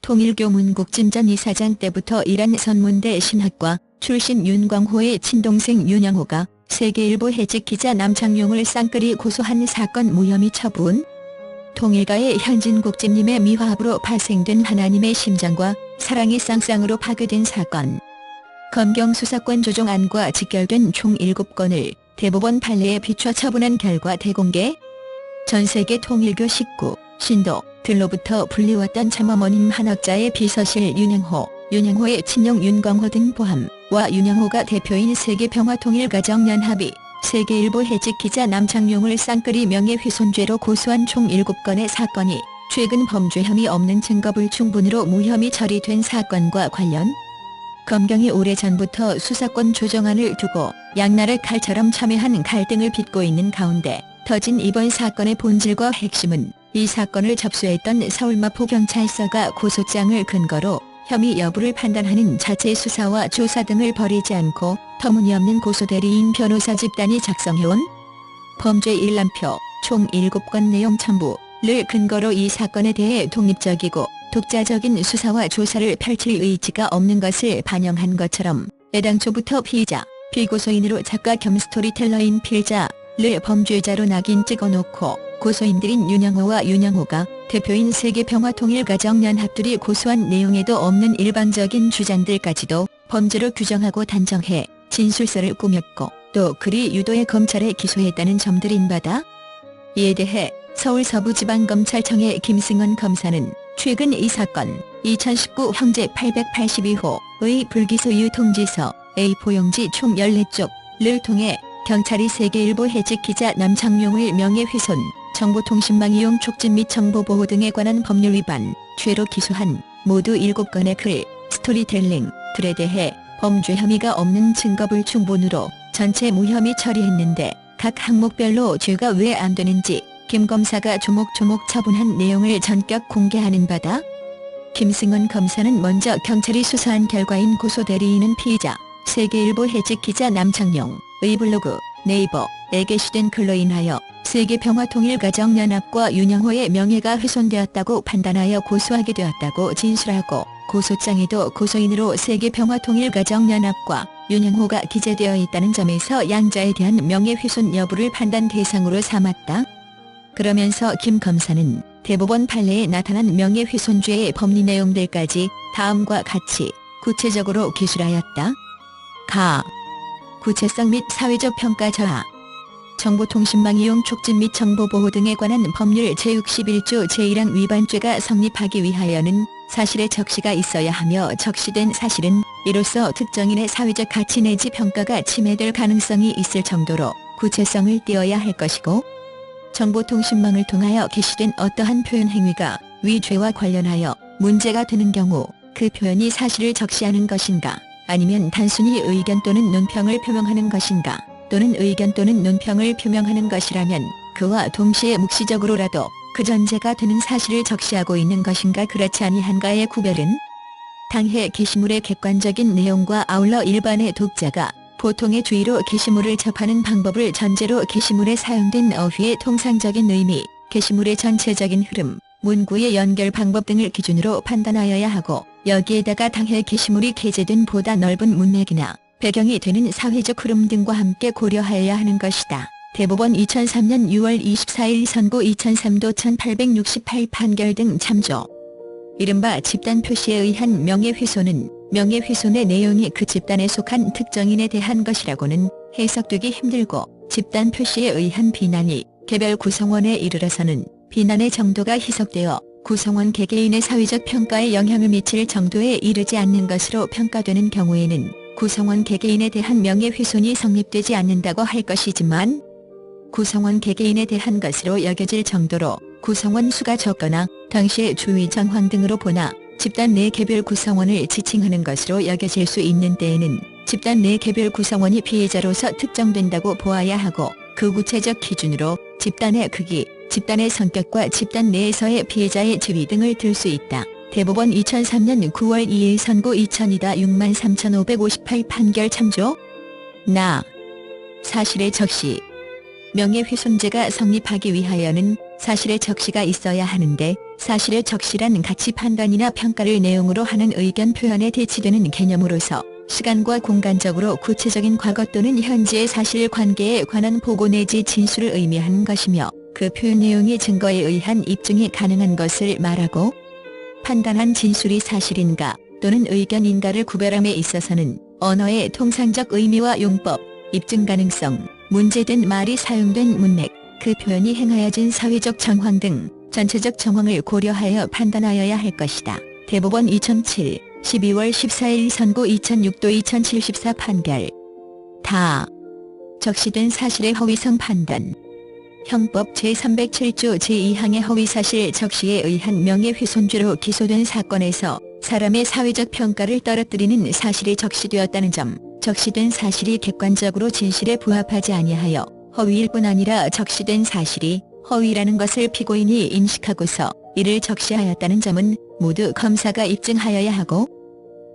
통일교 문국진 전 이사장 때부터 일한 선문대 신학과 출신 윤광호의 친동생 윤영호가 세계일보 해직 기자 남창용을 쌍끌이 고소한 사건 무혐의 처분. 통일가의 현진 국진님의 미화합으로 발생된 하나님의 심장과 사랑이 쌍쌍으로 파괴된 사건. 검경 수사권 조정안과 직결된 총 7건을 대법원 판례에 비춰 처분한 결과 대공개. 전세계 통일교 식구, 신도들로부터 불리웠던 참어머님 한학자의 비서실 윤영호의 친형 윤광호 등 포함와 윤영호가 대표인 세계평화통일가정연합이 세계일보 해직 기자 남창용을 쌍끌이 명예훼손죄로 고소한 총 7건의 사건이 최근 범죄 혐의 없는 증거불충분으로 무혐의 처리된 사건과 관련. 검경이 오래전부터 수사권 조정안을 두고 양날의 칼처럼 첨예한 갈등을 빚고 있는 가운데 터진 이번 사건의 본질과 핵심은 이 사건을 접수했던 서울마포경찰서가 고소장을 근거로 혐의 여부를 판단하는 자체 수사와 조사 등을 벌이지 않고 터무니없는 고소대리인 변호사 집단이 작성해온 범죄 일람표 총 7건 내용 첨부를 근거로 이 사건에 대해 독립적이고 독자적인 수사와 조사를 펼칠 의지가 없는 것을 반영한 것처럼 애당초부터 피의자, 피고소인으로 작가 겸 스토리텔러인 필자를 범죄자로 낙인 찍어놓고 고소인들인 윤영호와 윤영호가 대표인 세계평화통일가정연합들이 고소한 내용에도 없는 일방적인 주장들까지도 범죄로 규정하고 단정해 진술서를 꾸몄고 또 그리 유도해 검찰에 기소했다는 점들인 바다. 이에 대해 서울서부지방검찰청의 김승원 검사는 최근 이 사건 2019 형제 882호의 불기소 유통지서 A4 용지 총 14쪽을 통해 경찰이 세계일보 해직 기자 남창용을 명예훼손, 정보통신망 이용 촉진 및 정보보호 등에 관한 법률 위반 죄로 기소한 모두 7건의 글, 스토리텔링들에 대해 범죄 혐의가 없는 증거불충분으로 전체 무혐의 처리했는데 각 항목별로 죄가 왜 안 되는지 김 검사가 조목조목 처분한 내용을 전격 공개하는 바다. 김승원 검사는 먼저 경찰이 수사한 결과인 고소대리인은 피의자, 세계일보 해직 기자 남창용의 블로그, 네이버에 게시된 글로 인하여 세계평화통일가정연합과 윤영호의 명예가 훼손되었다고 판단하여 고소하게 되었다고 진술하고 고소장에도 고소인으로 세계평화통일가정연합과 윤영호가 기재되어 있다는 점에서 양자에 대한 명예훼손 여부를 판단 대상으로 삼았다. 그러면서 김 검사는 대법원 판례에 나타난 명예훼손죄의 법리 내용들까지 다음과 같이 구체적으로 기술하였다. 가. 구체성 및 사회적 평가 저하. 정보통신망 이용 촉진 및 정보보호 등에 관한 법률 제61조 제1항 위반죄가 성립하기 위하여는 사실의 적시가 있어야 하며 적시된 사실은 이로써 특정인의 사회적 가치 내지 평가가 침해될 가능성이 있을 정도로 구체성을 띄어야 할 것이고 정보통신망을 통하여 게시된 어떠한 표현 행위가 위 죄와 관련하여 문제가 되는 경우 그 표현이 사실을 적시하는 것인가 아니면 단순히 의견 또는 논평을 표명하는 것인가 또는 의견 또는 논평을 표명하는 것이라면 그와 동시에 묵시적으로라도 그 전제가 되는 사실을 적시하고 있는 것인가 그렇지 아니한가의 구별은 당해 게시물의 객관적인 내용과 아울러 일반의 독자가 보통의 주의로 게시물을 접하는 방법을 전제로 게시물에 사용된 어휘의 통상적인 의미, 게시물의 전체적인 흐름, 문구의 연결 방법 등을 기준으로 판단하여야 하고 여기에다가 당해 게시물이 게재된 보다 넓은 문맥이나 배경이 되는 사회적 흐름 등과 함께 고려하여야 하는 것이다. 대법원 2003년 6월 24일 선고 2003도 1868 판결 등 참조. 이른바 집단 표시에 의한 명예훼손은 명예훼손의 내용이 그 집단에 속한 특정인에 대한 것이라고는 해석되기 힘들고 집단 표시에 의한 비난이 개별 구성원에 이르러서는 비난의 정도가 희석되어 구성원 개개인의 사회적 평가에 영향을 미칠 정도에 이르지 않는 것으로 평가되는 경우에는 구성원 개개인에 대한 명예훼손이 성립되지 않는다고 할 것이지만 구성원 개개인에 대한 것으로 여겨질 정도로 구성원 수가 적거나 당시의 주위 정황 등으로 보나 집단 내 개별 구성원을 지칭하는 것으로 여겨질 수 있는 때에는 집단 내 개별 구성원이 피해자로서 특정된다고 보아야 하고 그 구체적 기준으로 집단의 크기, 집단의 성격과 집단 내에서의 피해자의 지위 등을 들 수 있다. 대법원 2003년 9월 2일 선고 2002다 63,558 판결 참조. 나. 사실의 적시. 명예훼손죄가 성립하기 위하여는 사실의 적시가 있어야 하는데 사실의 적시란 가치 판단이나 평가를 내용으로 하는 의견 표현에 대치되는 개념으로서 시간과 공간적으로 구체적인 과거 또는 현재의 사실관계에 관한 보고 내지 진술을 의미하는 것이며 그 표현 내용이 증거에 의한 입증이 가능한 것을 말하고 판단한 진술이 사실인가 또는 의견인가를 구별함에 있어서는 언어의 통상적 의미와 용법, 입증 가능성, 문제된 말이 사용된 문맥, 그 표현이 행하여진 사회적 정황 등 전체적 정황을 고려하여 판단하여야 할 것이다. 대법원 2007, 12월 14일 선고 2006도 2074 판결. 다. 적시된 사실의 허위성 판단. 형법 제307조 제2항의 허위사실 적시에 의한 명예훼손죄로 기소된 사건에서 사람의 사회적 평가를 떨어뜨리는 사실이 적시되었다는 점, 적시된 사실이 객관적으로 진실에 부합하지 아니하여 허위일 뿐 아니라 적시된 사실이 허위라는 것을 피고인이 인식하고서 이를 적시하였다는 점은 모두 검사가 입증하여야 하고,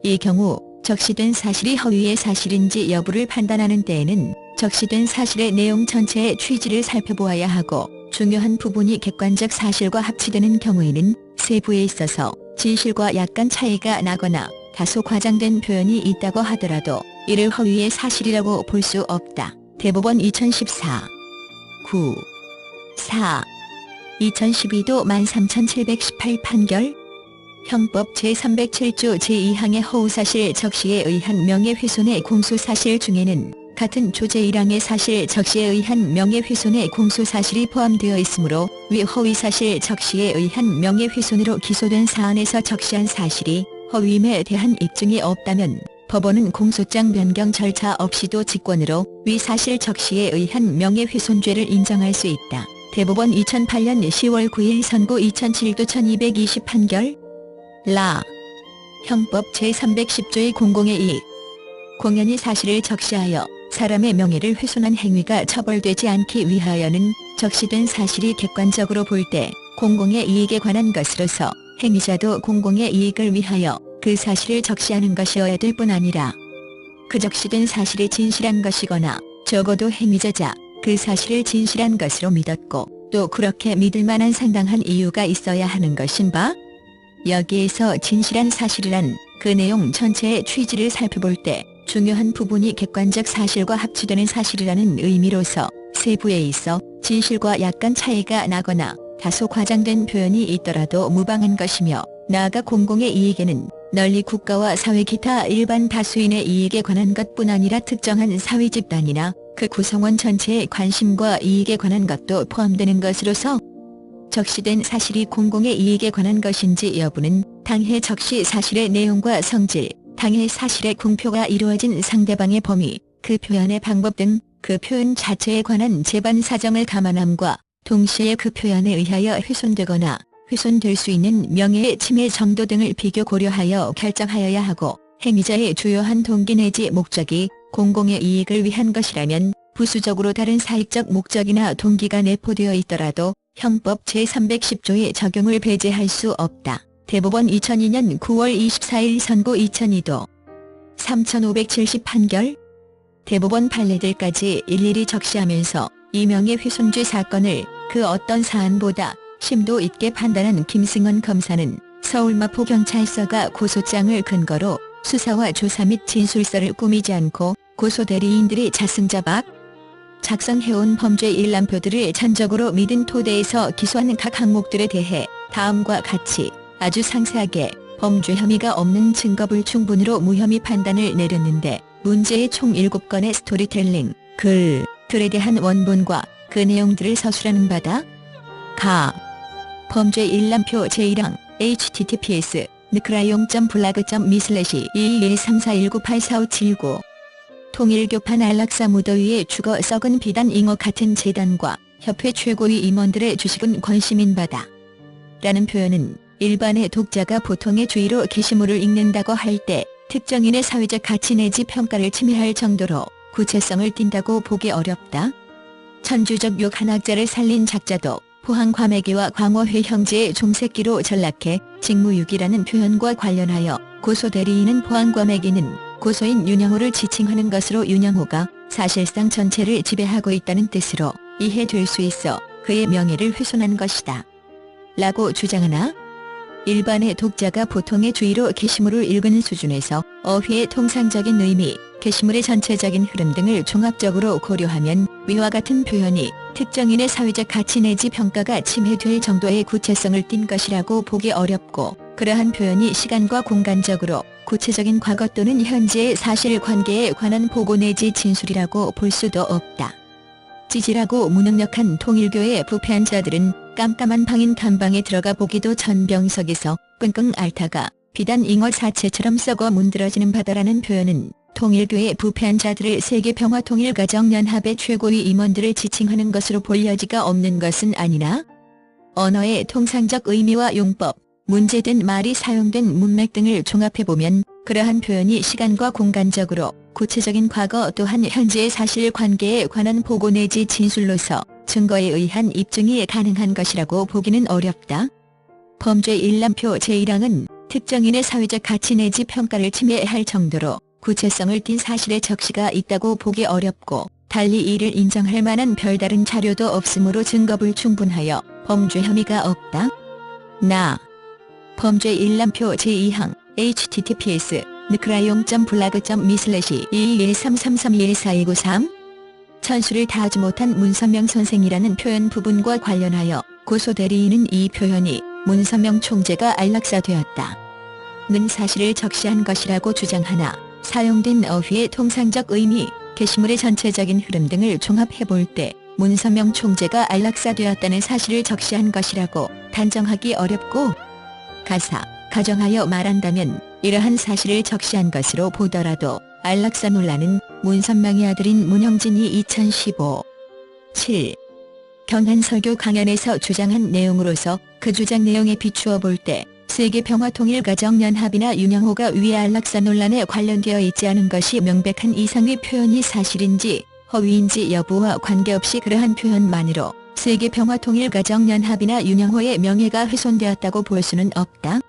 이 경우 적시된 사실이 허위의 사실인지 여부를 판단하는 때에는 적시된 사실의 내용 전체의 취지를 살펴보아야 하고, 중요한 부분이 객관적 사실과 합치되는 경우에는 세부에 있어서 진실과 약간 차이가 나거나 다소 과장된 표현이 있다고 하더라도 이를 허위의 사실이라고 볼 수 없다. 대법원 2014. 9. 4. 2012도 13718 판결. 형법 제307조 제2항의 허위사실 적시에 의한 명예훼손의 공소사실 중에는 같은 조 제1항의 사실 적시에 의한 명예훼손의 공소사실이 포함되어 있으므로 위 허위사실 적시에 의한 명예훼손으로 기소된 사안에서 적시한 사실이 허위임에 대한 입증이 없다면 법원은 공소장 변경 절차 없이도 직권으로 위 사실 적시에 의한 명예훼손죄를 인정할 수 있다. 대법원 2008년 10월 9일 선고 2007도 1220 판결. 라. 형법 제310조의 공공의 이익. 공연히 사실을 적시하여 사람의 명예를 훼손한 행위가 처벌되지 않기 위하여는 적시된 사실이 객관적으로 볼 때 공공의 이익에 관한 것으로서 행위자도 공공의 이익을 위하여 그 사실을 적시하는 것이어야 될 뿐 아니라 그 적시된 사실이 진실한 것이거나 적어도 행위자자 그 사실을 진실한 것으로 믿었고 또 그렇게 믿을 만한 상당한 이유가 있어야 하는 것인 바, 여기에서 진실한 사실이란 그 내용 전체의 취지를 살펴볼 때 중요한 부분이 객관적 사실과 합치되는 사실이라는 의미로서 세부에 있어 진실과 약간 차이가 나거나 다소 과장된 표현이 있더라도 무방한 것이며, 나아가 공공의 이익에는 널리 국가와 사회 기타 일반 다수인의 이익에 관한 것뿐 아니라 특정한 사회 집단이나 그 구성원 전체의 관심과 이익에 관한 것도 포함되는 것으로서 적시된 사실이 공공의 이익에 관한 것인지 여부는 당해 적시 사실의 내용과 성질, 당해 사실의 공표가 이루어진 상대방의 범위, 그 표현의 방법 등 그 표현 자체에 관한 재반 사정을 감안함과 동시에 그 표현에 의하여 훼손되거나 훼손될 수 있는 명예의 침해 정도 등을 비교 고려하여 결정하여야 하고, 행위자의 주요한 동기 내지 목적이 공공의 이익을 위한 것이라면 부수적으로 다른 사익적 목적이나 동기가 내포되어 있더라도 형법 제310조의 적용을 배제할 수 없다. 대법원 2002년 9월 24일 선고 2002도 3570 판결. 대법원 판례들까지 일일이 적시하면서 이 명예훼손죄 사건을 그 어떤 사안보다 심도 있게 판단한 김승원 검사는 서울마포경찰서가 고소장을 근거로 수사와 조사 및 진술서를 꾸미지 않고 고소 대리인들이 자승자박 작성해온 범죄 일람표들을 전적으로 믿은 토대에서 기소하는 각 항목들에 대해 다음과 같이 아주 상세하게 범죄 혐의가 없는 증거불 충분으로 무혐의 판단을 내렸는데, 문제의 총 7건의 스토리텔링, 글들에 대한 원본과 그 내용들을 서술하는 바다. 가. 범죄 일람표 제1항 https 느크라용.블라그.me/223419845979 통일교판 안락사 무더위에 죽어 썩은 비단 잉어 같은 재단과 협회 최고위 임원들의 주식은 권시민 바다. 라는 표현은 일반의 독자가 보통의 주의로 게시물을 읽는다고 할 때 특정인의 사회적 가치 내지 평가를 침해할 정도로 구체성을 띈다고 보기 어렵다. 천주적 욕한학자를 살린 작자도 포항 과메기와 광어회 형제의 종새끼로 전락해 직무유기라는 표현과 관련하여 고소 대리인은 포항 과메기는 고소인 윤영호를 지칭하는 것으로 윤영호가 사실상 전체를 지배하고 있다는 뜻으로 이해될 수 있어 그의 명예를 훼손한 것이다. 라고 주장하나? 일반의 독자가 보통의 주의로 게시물을 읽는 수준에서 어휘의 통상적인 의미, 게시물의 전체적인 흐름 등을 종합적으로 고려하면 위와 같은 표현이 특정인의 사회적 가치 내지 평가가 침해될 정도의 구체성을 띈 것이라고 보기 어렵고, 그러한 표현이 시간과 공간적으로 구체적인 과거 또는 현재의 사실관계에 관한 보고 내지 진술이라고 볼 수도 없다. 찌질하고 무능력한 통일교의 부패한 자들은 깜깜한 방인 탐방에 들어가 보기도 전병석에서 끙끙 앓다가 비단 잉어 사체처럼 썩어 문드러지는 바다라는 표현은 통일교의 부패한 자들을 세계평화통일가정연합의 최고위 임원들을 지칭하는 것으로 볼 여지가 없는 것은 아니나? 언어의 통상적 의미와 용법, 문제된 말이 사용된 문맥 등을 종합해보면 그러한 표현이 시간과 공간적으로 구체적인 과거 또한 현재의 사실관계에 관한 보고 내지 진술로서 증거에 의한 입증이 가능한 것이라고 보기는 어렵다. 범죄 일람표 제1항은 특정인의 사회적 가치 내지 평가를 침해할 정도로 구체성을 띤 사실의 적시가 있다고 보기 어렵고, 달리 이를 인정할 만한 별다른 자료도 없으므로 증거불충분하여 범죄 혐의가 없다. 범죄 일람표 제2항 https://nkra용.blog.me/21333142993 천수를 다하지 못한 문선명 선생이라는 표현 부분과 관련하여 고소 대리인은 이 표현이 문선명 총재가 안락사되었다 는 사실을 적시한 것이라고 주장하나, 사용된 어휘의 통상적 의미, 게시물의 전체적인 흐름 등을 종합해볼 때 문선명 총재가 안락사되었다는 사실을 적시한 것이라고 단정하기 어렵고, 가정하여 말한다면 이러한 사실을 적시한 것으로 보더라도 안락사 논란은 문선명의 아들인 문형진이 2015-7 경한설교 강연에서 주장한 내용으로서 그 주장 내용에 비추어 볼 때 세계평화통일가정연합이나 윤영호가 위의 안락사 논란에 관련되어 있지 않은 것이 명백한 이상의 표현이 사실인지 허위인지 여부와 관계없이 그러한 표현만으로 세계평화통일가정연합이나 윤영호의 명예가 훼손되었다고 볼 수는 없다.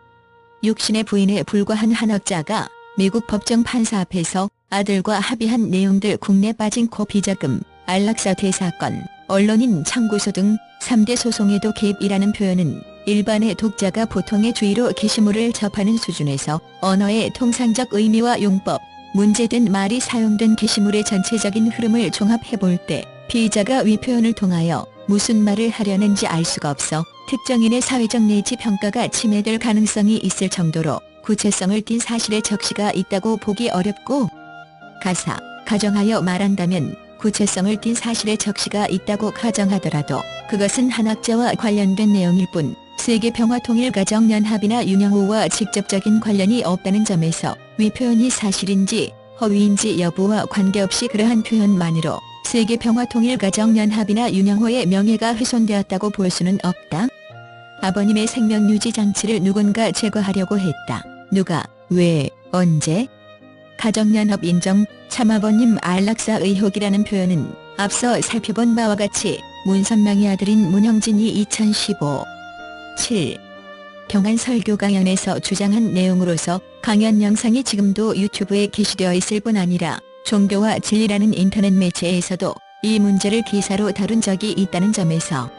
육신의 부인에 불과한 한학자가 미국 법정 판사 앞에서 아들과 합의한 내용들 국내 빠진 코 비자금, 안락사 대사건, 언론인 청구소 등 3대 소송에도 개입이라는 표현은 일반의 독자가 보통의 주의로 게시물을 접하는 수준에서 언어의 통상적 의미와 용법, 문제된 말이 사용된 게시물의 전체적인 흐름을 종합해볼 때 피의자가 위 표현을 통하여 무슨 말을 하려는지 알 수가 없어 특정인의 사회적 내지 평가가 침해될 가능성이 있을 정도로 구체성을 띤 사실의 적시가 있다고 보기 어렵고, 가정하여 말한다면 구체성을 띤 사실의 적시가 있다고 가정하더라도 그것은 한학자와 관련된 내용일 뿐 세계평화통일가정연합이나 윤영호와 직접적인 관련이 없다는 점에서 위 표현이 사실인지 허위인지 여부와 관계없이 그러한 표현만으로 세계평화통일가정연합이나 윤영호의 명예가 훼손되었다고 볼 수는 없다. 아버님의 생명유지 장치를 누군가 제거하려고 했다. 누가, 왜, 언제? 가정연합 인정, 참아버님 안락사 의혹이라는 표현은 앞서 살펴본 바와 같이 문선명의 아들인 문형진이 2015-7 경한 설교 강연에서 주장한 내용으로서 강연 영상이 지금도 유튜브에 게시되어 있을 뿐 아니라 종교와 진리라는 인터넷 매체에서도 이 문제를 기사로 다룬 적이 있다는 점에서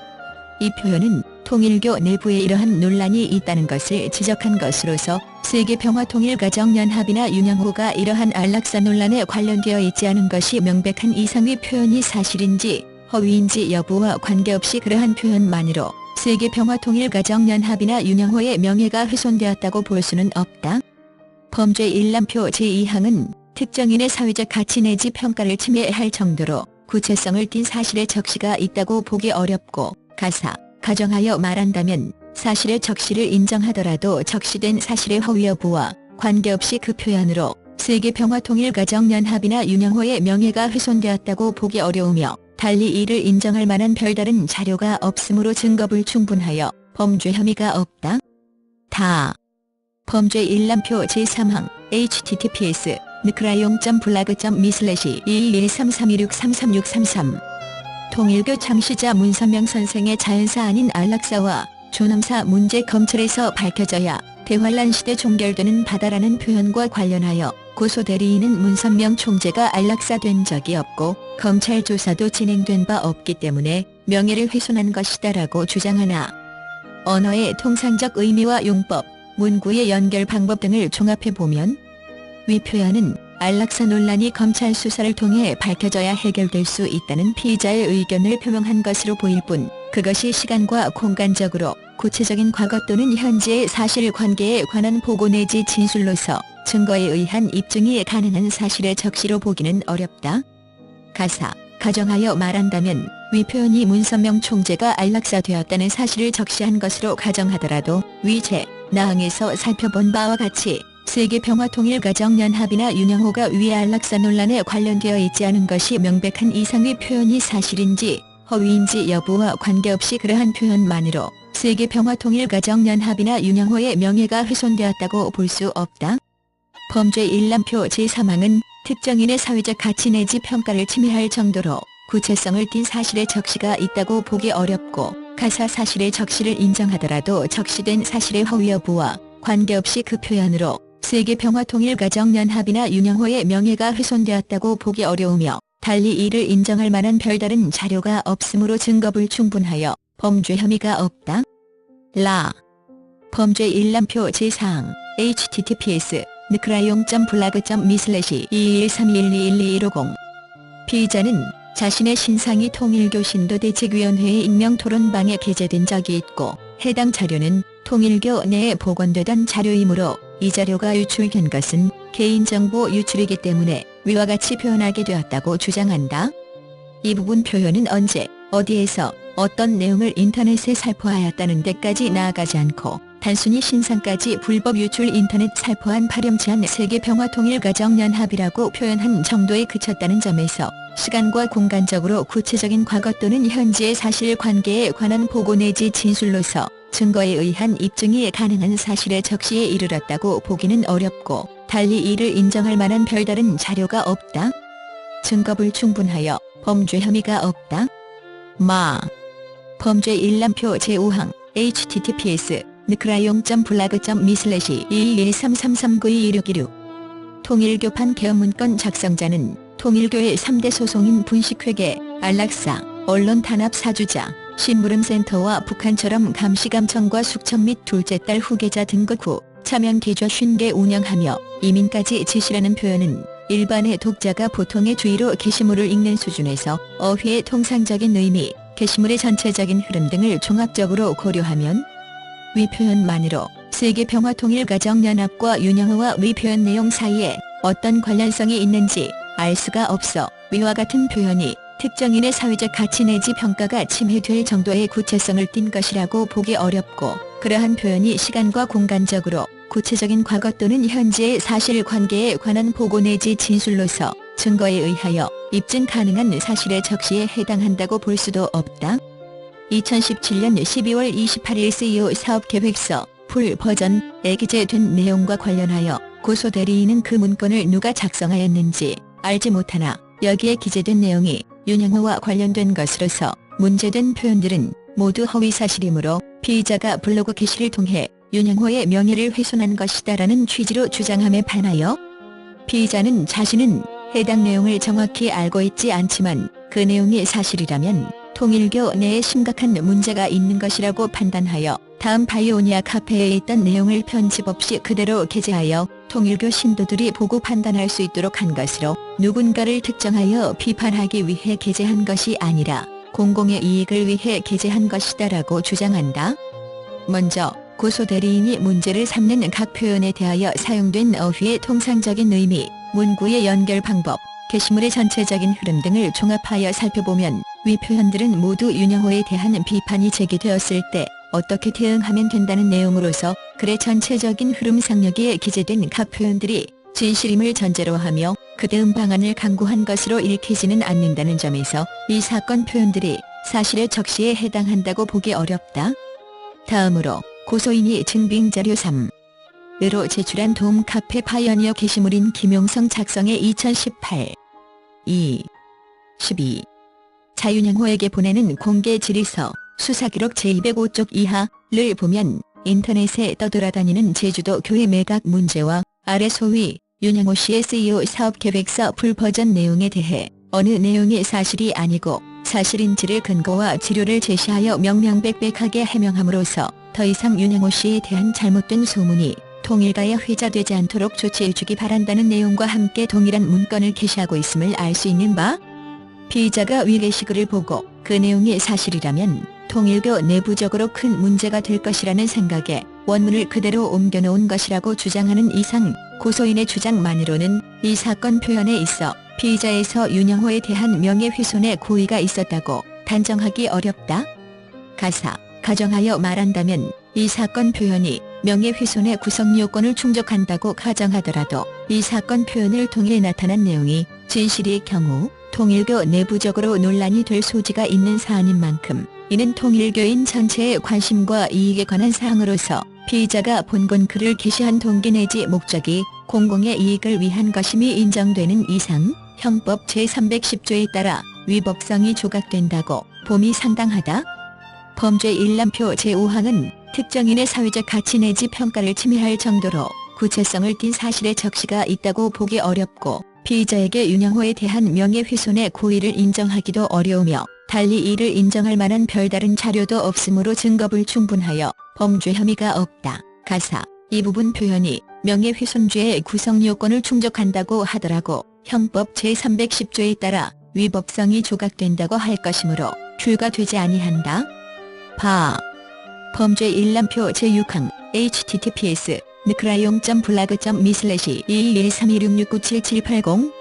이 표현은 통일교 내부에 이러한 논란이 있다는 것을 지적한 것으로서 세계평화통일가정연합이나 윤영호가 이러한 안락사 논란에 관련되어 있지 않은 것이 명백한 이상의 표현이 사실인지 허위인지 여부와 관계없이 그러한 표현만으로 세계평화통일가정연합이나 윤영호의 명예가 훼손되었다고 볼 수는 없다. 범죄 일람표 제2항은 특정인의 사회적 가치 내지 평가를 침해할 정도로 구체성을 띤 사실의 적시가 있다고 보기 어렵고, 가정하여 말한다면 사실의 적시를 인정하더라도 적시된 사실의 허위 여부와 관계없이 그 표현으로 세계평화통일가정연합이나 윤영호의 명예가 훼손되었다고 보기 어려우며, 달리 이를 인정할 만한 별다른 자료가 없으므로 증거불충분하여 범죄 혐의가 없다. 범죄 일람표 제3항 https://nkra용.blog.me/21332633633 통일교 창시자 문선명 선생의 자연사 아닌 안락사와 존엄사 문제 검찰에서 밝혀져야 대환란 시대 종결되는 바다라는 표현과 관련하여 고소 대리인은 문선명 총재가 안락사된 적이 없고 검찰 조사도 진행된 바 없기 때문에 명예를 훼손한 것이다라고 주장하나, 언어의 통상적 의미와 용법, 문구의 연결 방법 등을 종합해보면 위 표현은 안락사 논란이 검찰 수사를 통해 밝혀져야 해결될 수 있다는 피의자의 의견을 표명한 것으로 보일 뿐, 그것이 시간과 공간적으로 구체적인 과거 또는 현재의 사실관계에 관한 보고 내지 진술로서 증거에 의한 입증이 가능한 사실의 적시로 보기는 어렵다. 가정하여 말한다면 위 표현이 문선명 총재가 안락사되었다는 사실을 적시한 것으로 가정하더라도 위재, 나항에서 살펴본 바와 같이 세계평화통일가정연합이나 윤영호가 위 안락사 논란에 관련되어 있지 않은 것이 명백한 이상 위 표현이 사실인지 허위인지 여부와 관계없이 그러한 표현만으로 세계평화통일가정연합이나 윤영호의 명예가 훼손되었다고 볼 수 없다. 범죄 일람표 제3항은 특정인의 사회적 가치 내지 평가를 침해할 정도로 구체성을 띤 사실의 적시가 있다고 보기 어렵고, 가사 사실의 적시를 인정하더라도 적시된 사실의 허위 여부와 관계없이 그 표현으로 세계평화통일가정연합이나 윤영호의 명예가 훼손되었다고 보기 어려우며, 달리 이를 인정할 만한 별다른 자료가 없으므로 증거 불충분하여 범죄 혐의가 없다. 범죄 일람표 제4항 https nkrayong.blog.me/2131212150 피의자는 자신의 신상이 통일교 신도대책위원회의 익명토론방에 게재된 적이 있고, 해당 자료는 통일교 내에 복원되던 자료이므로 이 자료가 유출된 것은 개인정보 유출이기 때문에 위와 같이 표현하게 되었다고 주장한다. 이 부분 표현은 언제, 어디에서, 어떤 내용을 인터넷에 살포하였다는 데까지 나아가지 않고 단순히 신상까지 불법 유출 인터넷 살포한 파렴치한 세계평화통일가정연합이라고 표현한 정도에 그쳤다는 점에서 시간과 공간적으로 구체적인 과거 또는 현재의 사실관계에 관한 보고 내지 진술로서 증거에 의한 입증이 가능한 사실의 적시에 이르렀다고 보기는 어렵고, 달리 이를 인정할 만한 별다른 자료가 없다. 증거 불충분하여 범죄 혐의가 없다. 범죄 일람표 제5항 https nkrayong.blog.me/212333922616 통일교판 개헌문건 작성자는 통일교의 3대 소송인 분식회계, 안락사, 언론 탄압 사주자, 심부름센터와 북한처럼 감시감청과 숙청 및 둘째 딸 후계자 등극 후 차명 계좌 50개 운영하며 이민까지 지시라는 표현은 일반의 독자가 보통의 주의로 게시물을 읽는 수준에서 어휘의 통상적인 의미, 게시물의 전체적인 흐름 등을 종합적으로 고려하면 위 표현만으로 세계평화통일가정연합과 윤영호와 위 표현 내용 사이에 어떤 관련성이 있는지 알 수가 없어 위와 같은 표현이 특정인의 사회적 가치 내지 평가가 침해될 정도의 구체성을 띈 것이라고 보기 어렵고, 그러한 표현이 시간과 공간적으로 구체적인 과거 또는 현재의 사실관계에 관한 보고 내지 진술로서 증거에 의하여 입증 가능한 사실의 적시에 해당한다고 볼 수도 없다. 2017년 12월 28일 CEO 사업계획서 풀 버전에 기재된 내용과 관련하여 고소대리인은 그 문건을 누가 작성하였는지 알지 못하나 여기에 기재된 내용이 윤영호와 관련된 것으로서 문제된 표현들은 모두 허위사실이므로 피의자가 블로그 게시를 통해 윤영호의 명예를 훼손한 것이다라는 취지로 주장함에 반하여 피의자는 자신은 해당 내용을 정확히 알고 있지 않지만 그 내용이 사실이라면 통일교 내에 심각한 문제가 있는 것이라고 판단하여 다음 파이오니아 카페에 있던 내용을 편집 없이 그대로 게재하여 통일교 신도들이 보고 판단할 수 있도록 한 것으로 누군가를 특정하여 비판하기 위해 게재한 것이 아니라 공공의 이익을 위해 게재한 것이다라고 주장한다. 먼저 고소대리인이 문제를 삼는 각 표현에 대하여 사용된 어휘의 통상적인 의미, 문구의 연결 방법, 게시물의 전체적인 흐름 등을 종합하여 살펴보면 위 표현들은 모두 윤영호에 대한 비판이 제기되었을 때 어떻게 대응하면 된다는 내용으로서 글의 전체적인 흐름상 여기에 기재된 각 표현들이 진실임을 전제로 하며 그 대응 방안을 강구한 것으로 읽히지는 않는다는 점에서 이 사건 표현들이 사실의 적시에 해당한다고 보기 어렵다. 다음으로 고소인이 증빙자료 3으로 제출한 돔카페 파이어니어 게시물인 김용성 작성의 2018 12 자윤영호에게 보내는 공개 질의서 수사기록 제205쪽 이하를 보면 인터넷에 떠돌아다니는 제주도 교회 매각 문제와 아래 소위 윤영호 씨의 CEO 사업계획서 풀버전 내용에 대해 어느 내용이 사실이 아니고 사실인지를 근거와 지료를 제시하여 명명백백하게 해명함으로써 더 이상 윤영호 씨에 대한 잘못된 소문이 통일가에 회자되지 않도록 조치해주기 바란다는 내용과 함께 동일한 문건을 게시하고 있음을 알 수 있는 바, 피의자가 위 게시글을 보고 그 내용이 사실이라면 통일교 내부적으로 큰 문제가 될 것이라는 생각에 원문을 그대로 옮겨놓은 것이라고 주장하는 이상, 고소인의 주장만으로는 이 사건 표현에 있어 피의자에서 윤영호에 대한 명예훼손의 고의가 있었다고 단정하기 어렵다. 가정하여 말한다면 이 사건 표현이 명예훼손의 구성요건을 충족한다고 가정하더라도 이 사건 표현을 통해 나타난 내용이 진실일 경우 통일교 내부적으로 논란이 될 소지가 있는 사안인 만큼 이는 통일교인 전체의 관심과 이익에 관한 사항으로서 피의자가 본건 글을 게시한 동기 내지 목적이 공공의 이익을 위한 것임이 인정되는 이상 형법 제310조에 따라 위법성이 조각된다고 봄이 상당하다. 범죄 일람표 제5항은 특정인의 사회적 가치 내지 평가를 침해할 정도로 구체성을 띤 사실의 적시가 있다고 보기 어렵고 피의자에게 윤영호에 대한 명예훼손의 고의를 인정하기도 어려우며 달리 이를 인정할 만한 별다른 자료도 없으므로 증거불 충분하여 범죄 혐의가 없다. 이 부분 표현이 명예훼손죄의 구성요건을 충족한다고 하더라고 형법 제310조에 따라 위법성이 조각된다고 할 것이므로 출가되지 아니한다. 범죄 일람표 제6항 https://blog.me/221326697780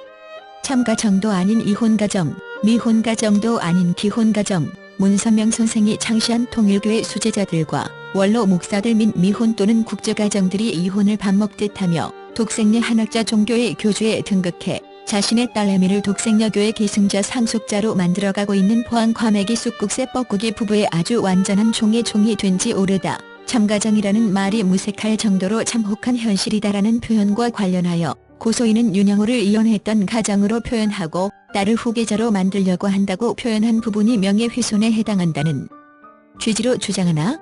참가정도 아닌 이혼가정, 미혼가정도 아닌 기혼가정, 문선명 선생이 창시한 통일교의 수제자들과 원로 목사들 및 미혼 또는 국제가정들이 이혼을 밥 먹듯 하며 독생녀 한학자 종교의 교주에 등극해 자신의 딸내미를 독생녀교의 계승자 상속자로 만들어가고 있는 포항 과메기 쑥국새 뻐꾸기 부부의 아주 완전한 종이 된 지 오래다. 참가정이라는 말이 무색할 정도로 참혹한 현실이다라는 표현과 관련하여 고소인은 윤영호를 이혼했던 가정으로 표현하고 딸을 후계자로 만들려고 한다고 표현한 부분이 명예훼손에 해당한다는 취지로 주장하나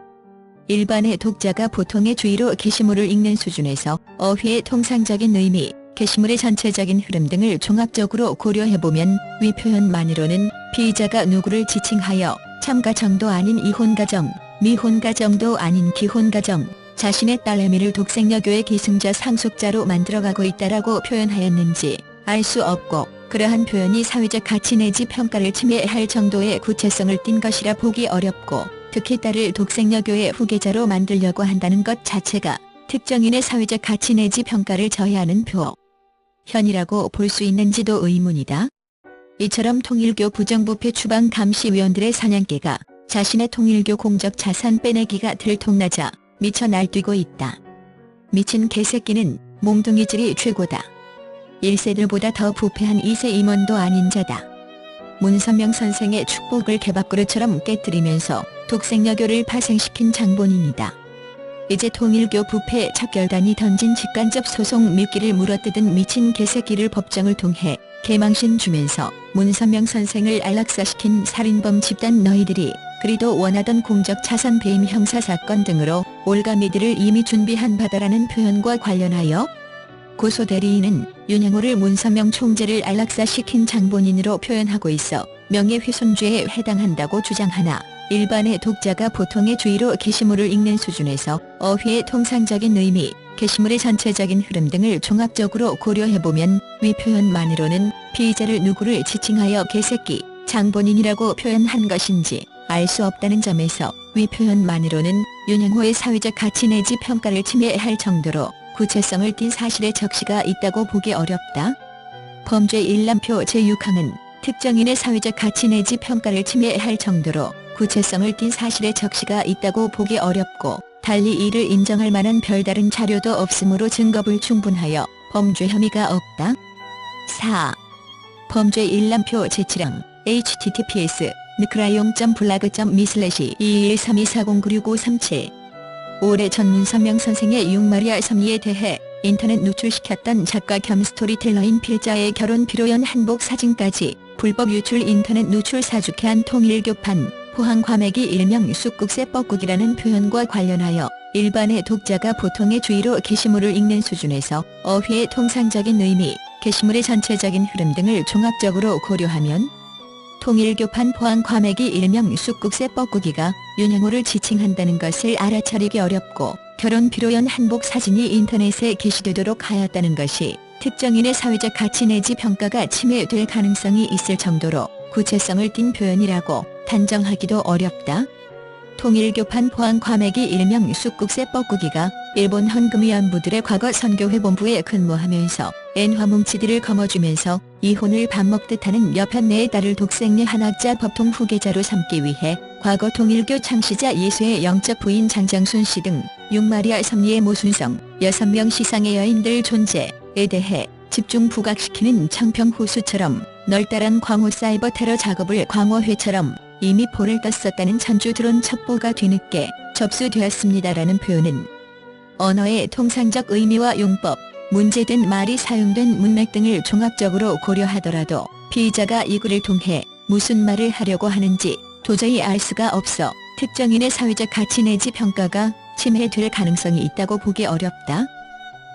일반의 독자가 보통의 주의로 게시물을 읽는 수준에서 어휘의 통상적인 의미, 게시물의 전체적인 흐름 등을 종합적으로 고려해보면 위 표현만으로는 피의자가 누구를 지칭하여 참가정도 아닌 이혼가정, 미혼가정도 아닌 기혼가정, 자신의 딸내미를 독생녀교의 계승자 상속자로 만들어가고 있다라고 표현하였는지 알 수 없고 그러한 표현이 사회적 가치 내지 평가를 침해할 정도의 구체성을 띤 것이라 보기 어렵고 특히 딸을 독생녀교의 후계자로 만들려고 한다는 것 자체가 특정인의 사회적 가치 내지 평가를 저해하는 표현이라고 볼 수 있는지도 의문이다. 이처럼 통일교 부정부패 추방 감시위원들의 사냥개가 자신의 통일교 공적 자산 빼내기가 들통나자 미쳐 날뛰고 있다. 미친 개새끼는 몽둥이질이 최고다. 1세들보다 더 부패한 2세 임원도 아닌 자다. 문선명 선생의 축복을 개밥그릇처럼 깨뜨리면서 독생녀교를 파생시킨 장본인이다. 이제 통일교 부패 척결단이 던진 직간접 소송 미끼를 물어뜯은 미친 개새끼를 법정을 통해 개망신 주면서 문선명 선생을 안락사시킨 살인범 집단 너희들이 그리도 원하던 공적 자산 배임 형사사건 등으로 올가미들을 이미 준비한 바다라는 표현과 관련하여 고소 대리인은 윤영호를 문선명 총재를 안락사시킨 장본인으로 표현하고 있어 명예훼손죄에 해당한다고 주장하나 일반의 독자가 보통의 주의로 게시물을 읽는 수준에서 어휘의 통상적인 의미, 게시물의 전체적인 흐름 등을 종합적으로 고려해보면 위 표현만으로는 피의자를 누구를 지칭하여 개새끼, 장본인이라고 표현한 것인지 알 수 없다는 점에서 위 표현만으로는 윤영호의 사회적 가치 내지 평가를 침해할 정도로 구체성을 띤 사실의 적시가 있다고 보기 어렵다. 범죄 일람표 제6항은 특정인의 사회적 가치 내지 평가를 침해할 정도로 구체성을 띤 사실의 적시가 있다고 보기 어렵고 달리 이를 인정할 만한 별다른 자료도 없으므로 증거불 충분하여 범죄 혐의가 없다. 범죄 일람표 제7항 https://blog.me/221324096537 올해 전 문선명 선생의 육마리아 섭리에 대해 인터넷 노출시켰던 작가 겸 스토리텔러인 필자의 결혼 피로연 한복 사진까지 불법 유출 인터넷 노출 사주케한 통일교판 포항 과메기 일명 쑥국새 뻐꾸기라는 표현과 관련하여 일반의 독자가 보통의 주의로 게시물을 읽는 수준에서 어휘의 통상적인 의미, 게시물의 전체적인 흐름 등을 종합적으로 고려하면 통일교판 포항 과메기 일명 쑥국새 뻐꾸기가 윤영호를 지칭한다는 것을 알아차리기 어렵고 결혼 피로연 한복 사진이 인터넷에 게시되도록 하였다는 것이 특정인의 사회적 가치 내지 평가가 침해될 가능성이 있을 정도로 구체성을 띤 표현이라고 단정하기도 어렵다. 통일교판 포항 과메기 일명 쑥국새 뻐꾸기가 일본 헌금위안부들의 과거 선교회본부에 근무하면서 엔화 뭉치들을 거머쥐면서 이혼을 밥 먹듯 하는 여편 내의 딸을 독생녀 한학자 법통 후계자로 삼기 위해 과거 통일교 창시자 예수의 영적 부인 장장순 씨 등 육마리아 섭리의 모순성 6명 시상의 여인들 존재에 대해 집중 부각시키는 청평호수처럼 널따란 광호 사이버 테러 작업을 광어회처럼 이미 볼을 떴었다는 전주 드론 첩보가 뒤늦게 접수되었습니다라는 표현은 언어의 통상적 의미와 용법, 문제된 말이 사용된 문맥 등을 종합적으로 고려하더라도 피의자가 이 글을 통해 무슨 말을 하려고 하는지 도저히 알 수가 없어 특정인의 사회적 가치 내지 평가가 침해될 가능성이 있다고 보기 어렵다.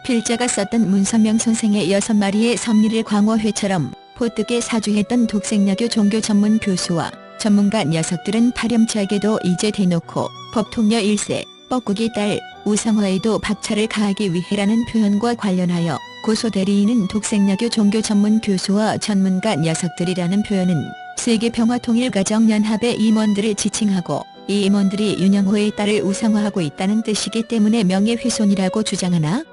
필자가 썼던 문선명 선생의 6마리의 섭리를 광어회처럼 포뜨게 사주했던 독생여교 종교 전문 교수와 전문가 녀석들은 파렴치하게도 이제 대놓고 법통녀 1세, 뻐꾸기 딸, 우상화에도 박차를 가하기 위해라는 표현과 관련하여 고소대리인은 독생여교 종교 전문 교수와 전문가 녀석들이라는 표현은 세계평화통일가정연합의 임원들을 지칭하고 이 임원들이 윤영호의 딸을 우상화하고 있다는 뜻이기 때문에 명예훼손이라고 주장하나?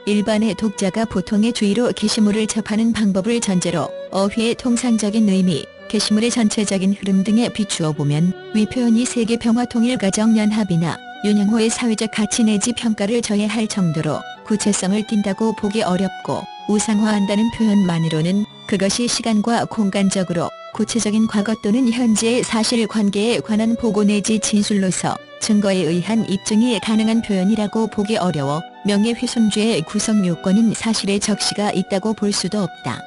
일반의 독자가 보통의 주의로 게시물을 접하는 방법을 전제로 어휘의 통상적인 의미, 게시물의 전체적인 흐름 등에 비추어 보면 위 표현이 세계평화통일가정연합이나 윤영호의 사회적 가치 내지 평가를 저해할 정도로 구체성을 띈다고 보기 어렵고 우상화한다는 표현만으로는 그것이 시간과 공간적으로 구체적인 과거 또는 현재의 사실관계에 관한 보고 내지 진술로서 증거에 의한 입증이 가능한 표현이라고 보기 어려워 명예훼손죄의 구성 요건인 사실의 적시가 있다고 볼 수도 없다.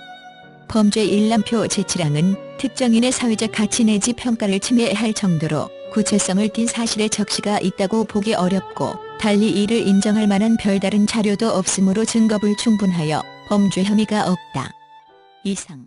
범죄 일람표 제7항은 특정인의 사회적 가치 내지 평가를 침해할 정도로 구체성을 띤 사실의 적시가 있다고 보기 어렵고 달리 이를 인정할 만한 별다른 자료도 없으므로 증거불충분하여 범죄 혐의가 없다. 이상